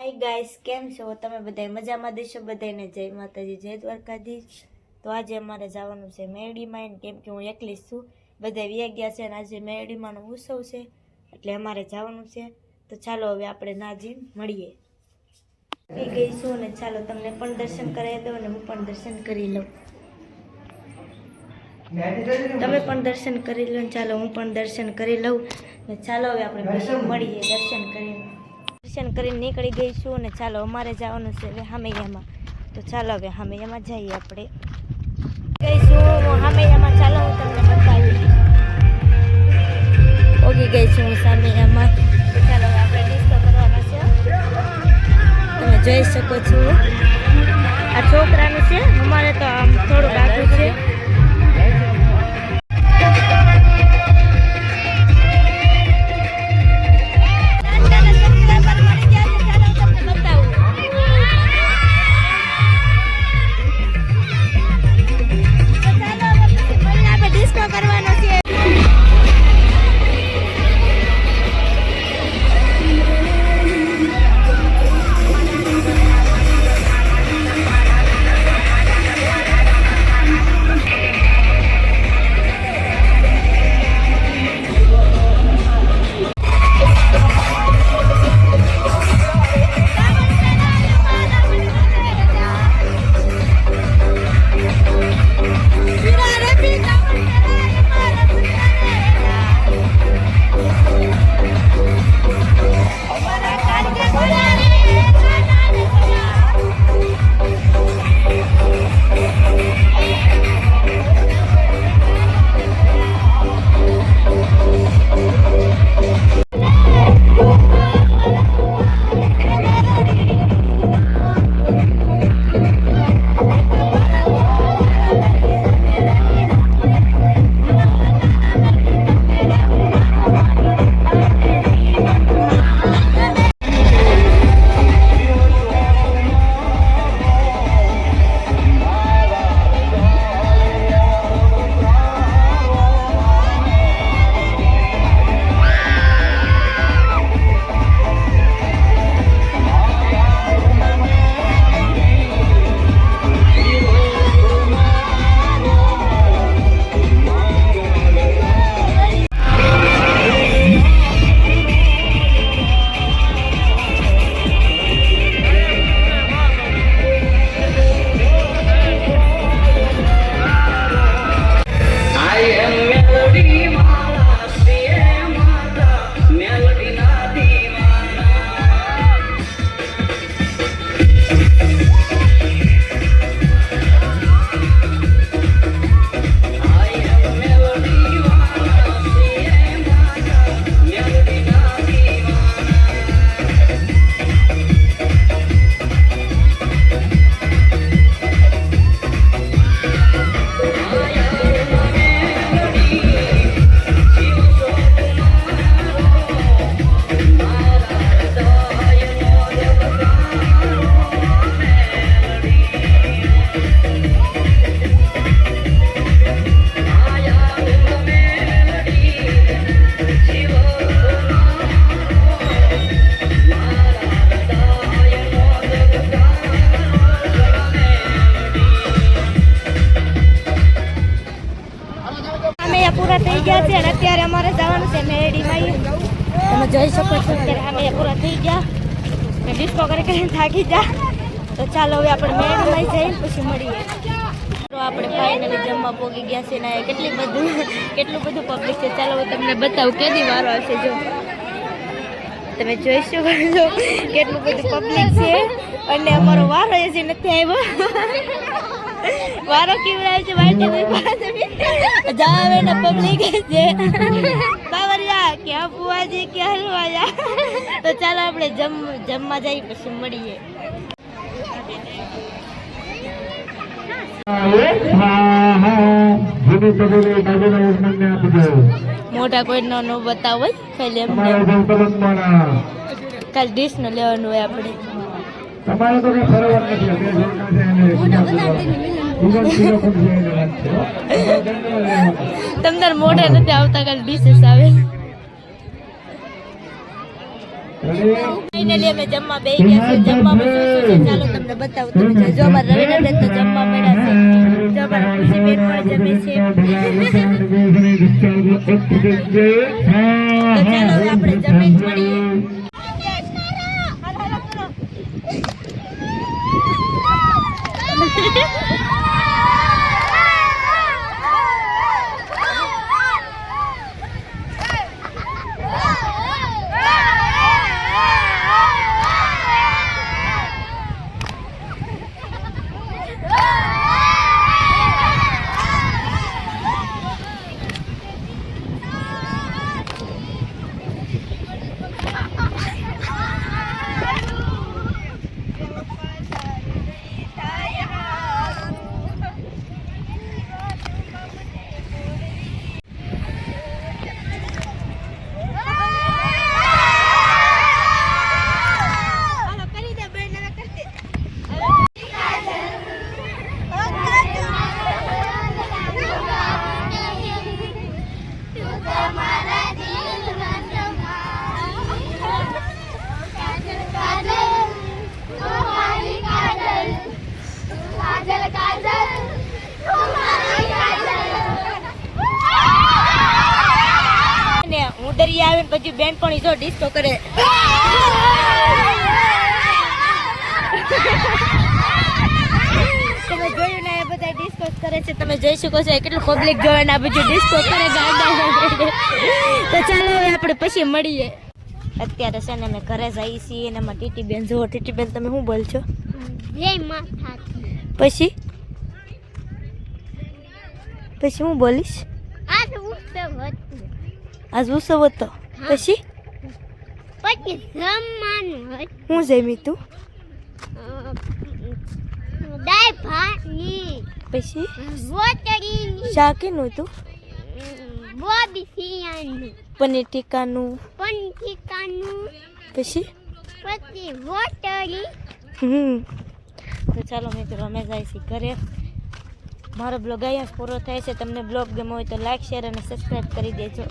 Hi guys, કેમ છો તમે? બધા મજામાં દેશો? બધાને જય માતાજી, જય દ્વારકાધીશ. તો આજે અમારે જવાનું છે મેરડીમાં, કેમ કે હું એકલી છું, બધા વ્યા ગયા છે અને આજે મેરડીમાંનો ઉત્સવ છે એટલે અમારે જવાનું છે. તો ચાલો હવે આપણે નાજી મળીએ. આવી ગઈ છું ને ચાલો તમને પણ દર્શન કરાવી દઉં અને હું પણ દર્શન કરી લઉં. તમે પણ દર્શન કરી લો ને ચાલો હું પણ દર્શન કરી લઉં ને ચાલો હવે આપણે પછી મળીએ દર્શન કરીને નીકળી ગઈ છું અને ચાલો અમારે જવાનું છે હવે હામૈયામાં. તો ચાલો હવે હામૈયામાં જઈએ આપણે. ગઈશું હામૈયામાં, ચાલો હું તમને બતાવું. ઓગી ગઈ છું હું હામૈયામાં. તો ચાલો હવે આપણે ડિસ્કો કરવાનો છે. તમે જોઈ શકો છો આ છોકરાનું છે, અમારે તો આમ થોડુંક આગળ છે. પૂરા થઈ ગયા છે અને અત્યારે અમારે જવાનું છે મેરડીમાં. તમે જોઈ શકો છો અત્યારે અમે પૂરા થઈ ગયા અને ડિસ્કો કરીને થાકી જા. તો ચાલો હવે આપણે મેરડીમાં જઈને પછી મળીએ. તો આપણે ફાઇનલી જમવા પોગી ગયા છે ને કેટલું બધું પબ્લિક છે. ચાલો હું તમને બતાવું કેદી વારો હશે. જો તમે જોઈ શકો છો કેટલું બધું પબ્લિક છે અને અમારો વારો હશે નથી આવ્યો. વારો કેવડાવે છે વાઈટ જાવે ને પબ્લિક છે બાવરિયા ક્યાં ફુવાજી ક્યાં હલવાયા. તો ચાલો આપણે જમવા જઈએ પછી મળીએ. મોટા કોઈ નો બતાવો ખાલી એમને કાલ ડીશ નો લેવાનું હોય આપણે. તમને મોઢે નથી આવતા, કાલ ડિશેસ આવે. ફાઇનલી અમે જમવા બેસી ગયા છે. જમવામાં શું શું છે ચાલો તમને બતાવું. તમે જોજો અમારા રવિના તો જમવા મળ્યા છે. જો અમારા ખુશીબેન પણ જમે છે. તો ચાલો હવે આપણે જમીન મળીએ. દરિયા આવીને પછી બેનપણી જો ડિસ્કો કરે. તમે જોયું ને એ બધા ડિસ્કો કરે છે. તમે જોઈ શકો છો કેટલું પબ્લિક જોવે ને આ બધું ડિસ્કો કરે ગાડા. તો ચાલો હવે આપણે પછી મળીએ. અત્યારે છે ને અમે ઘરે જઈએ છીએ અને એમાં ટીટી બેન જુઓ. ટીટી બેન તમે શું બોલ છો? પછી પછી હું બોલીશ? આજ ઉત્સવ હતો. પછી પછી જમવાનું હું જમી તું? દાળ ભાતની પછી રોટલીની શાકીનું હતું? બોબી સિયાનું પનીર ટીકાનું. પંચિકાનું પછી પછી રોટલી. તો ચાલો મિત્રો અમે જાય છે ઘરે. મારો બ્લોગ અહીંયા પૂરો થાય છે. તમને બ્લોગ ગમ્યો હોય તો લાઈક શેર અને સબસ્ક્રાઈબ કરી દેજો.